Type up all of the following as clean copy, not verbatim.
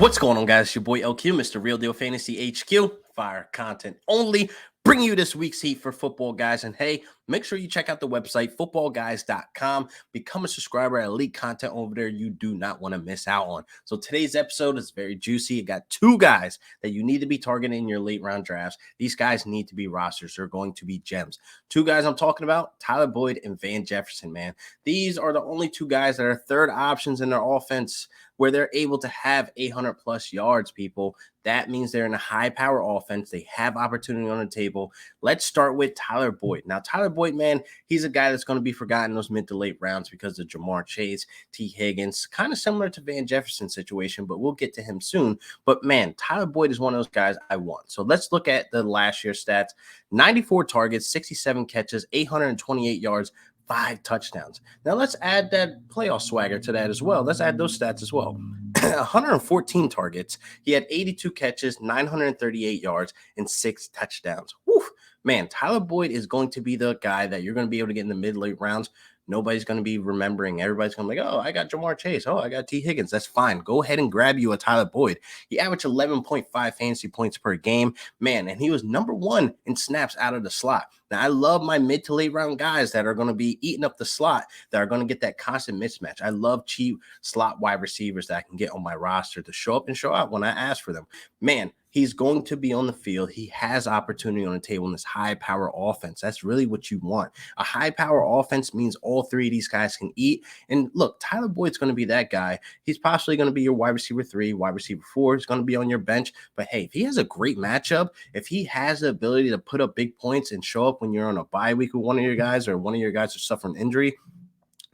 What's going on, guys? It's your boy LQ, Mr. Real Deal Fantasy HQ. Fire content only. Bringing you this week's heat for football guys. And hey, make sure you check out the website, footballguys.com. Become a subscriber. Elite content over there you do not want to miss out on. So today's episode is very juicy. You got two guys that you need to be targeting in your late round drafts. These guys need to be rosters. They're going to be gems. Two guys I'm talking about, Tyler Boyd and Van Jefferson, man. These are the only two guys that are third options in their offense where they're able to have 800 plus yards, people. That means they're in a high power offense. They have opportunity on the table. Let's start with Tyler Boyd. Now, Tyler Boyd, man, he's a guy that's going to be forgotten in those mid to late rounds because of Jamar Chase, T. Higgins, kind of similar to Van Jefferson's situation, but we'll get to him soon. But man, Tyler Boyd is one of those guys I want. So let's look at the last year's stats. 94 targets, 67 catches, 828 yards, 5 touchdowns. Now let's add that playoff swagger to that as well. Let's add those stats as well. 114 targets. He had 82 catches, 938 yards, and 6 touchdowns. Woo, man, Tyler Boyd is going to be the guy that you're going to be able to get in the mid-late rounds. Nobody's going to be remembering. Everybody's going to be like, oh, I got Jamar Chase. Oh, I got T. Higgins. That's fine. Go ahead and grab you a Tyler Boyd. He averaged 11.5 fantasy points per game. Man, and he was number 1 in snaps out of the slot. Now, I love my mid to late round guys that are going to be eating up the slot, that are going to get that constant mismatch. I love cheap slot wide receivers that I can get on my roster to show up and show out when I ask for them. Man, he's going to be on the field. He has opportunity on the table in this high-power offense. That's really what you want. A high-power offense means all three of these guys can eat. And look, Tyler Boyd's going to be that guy. He's possibly going to be your wide receiver 3, wide receiver 4. He's going to be on your bench. But, hey, if he has a great matchup, if he has the ability to put up big points and show up when you're on a bye week with one of your guys or one of your guys is suffering injury,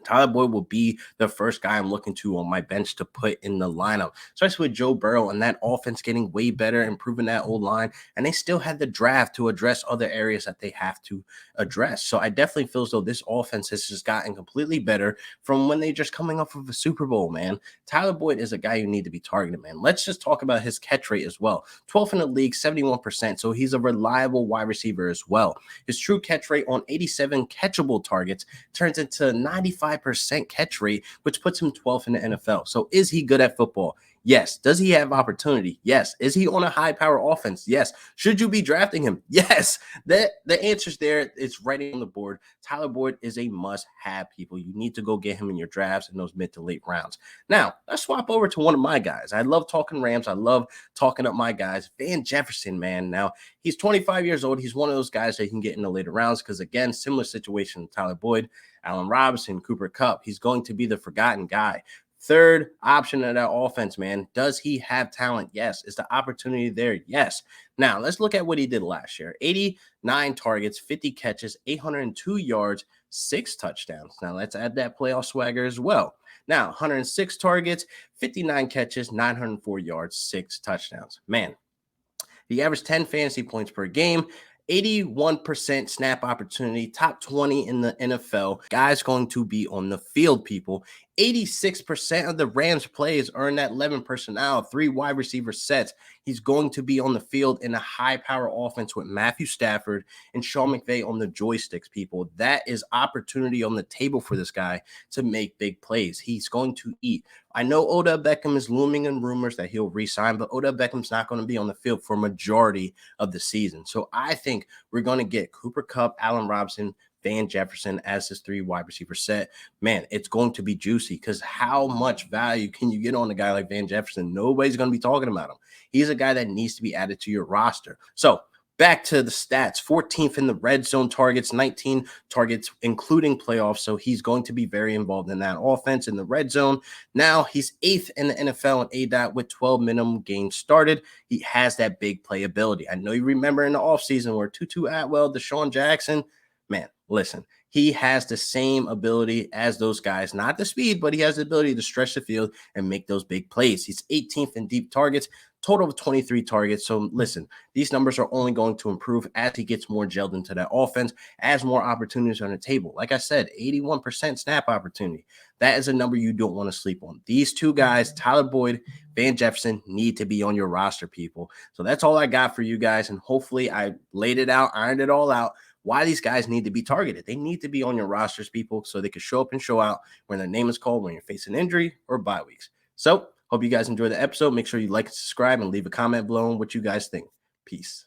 Tyler Boyd will be the first guy I'm looking to on my bench to put in the lineup, especially with Joe Burrow and that offense getting way better, improving that old line, and they still had the draft to address other areas that they have to address. So I definitely feel as though this offense has just gotten completely better from when they're just coming off of a Super Bowl, man. Tyler Boyd is a guy you need to be targeted, man. Let's just talk about his catch rate as well. 12th in the league, 71%, so he's a reliable wide receiver as well. His true catch rate on 87 catchable targets turns into 95% catch rate, which puts him 12th in the NFL. So is he good at football? Yes. Does he have opportunity? Yes. Is he on a high power offense? Yes. Should you be drafting him? Yes. The answer's there. It's right on the board. Tyler Boyd is a must have, people. You need to go get him in your drafts in those mid to late rounds. Now, let's swap over to one of my guys. I love talking Rams. I love talking up my guys. Van Jefferson, man. Now, he's 25 years old. He's one of those guys that you can get in the later rounds because, again, similar situation to Tyler Boyd, Allen Robinson, Cooper Kupp. He's going to be the forgotten guy. Third option of that offense, man. Does he have talent? Yes. Is the opportunity there? Yes. Now, let's look at what he did last year. 89 targets, 50 catches, 802 yards, 6 touchdowns. Now, let's add that playoff swagger as well. Now, 106 targets, 59 catches, 904 yards, 6 touchdowns. Man, he averaged 10 fantasy points per game. 81% snap opportunity, top 20 in the NFL. Guys going to be on the field, people. 86% of the Rams plays are in that 11 personnel, 3 wide receiver sets. He's going to be on the field in a high-power offense with Matthew Stafford and Sean McVay on the joysticks, people. That is opportunity on the table for this guy to make big plays. He's going to eat. I know Odell Beckham is looming in rumors that he'll re-sign, but Odell Beckham's not going to be on the field for a majority of the season. So I think we're going to get Cooper Kupp, Allen Robinson, Van Jefferson as his 3 wide receiver set. Man, it's going to be juicy because how much value can you get on a guy like Van Jefferson? Nobody's going to be talking about him. He's a guy that needs to be added to your roster. So back to the stats, 14th in the red zone targets, 19 targets, including playoffs. So he's going to be very involved in that offense in the red zone. Now he's 8th in the NFL in ADOT with 12 minimum games started. He has that big playability. I know you remember in the offseason where Tutu Atwell, Deshaun Jackson, man, listen, he has the same ability as those guys, not the speed, but he has the ability to stretch the field and make those big plays. He's 18th in deep targets, total of 23 targets. So listen, these numbers are only going to improve as he gets more gelled into that offense, as more opportunities on the table. Like I said, 81% snap opportunity. That is a number you don't want to sleep on. These two guys, Tyler Boyd, Van Jefferson, need to be on your roster, people. So that's all I got for you guys. And hopefully I laid it out, ironed it all out. Why these guys need to be targeted. They need to be on your rosters, people, so they can show up and show out when their name is called when you're facing injury or bye weeks. So Hope you guys enjoy the episode. Make sure you like and subscribe and leave a comment below on what you guys think. Peace.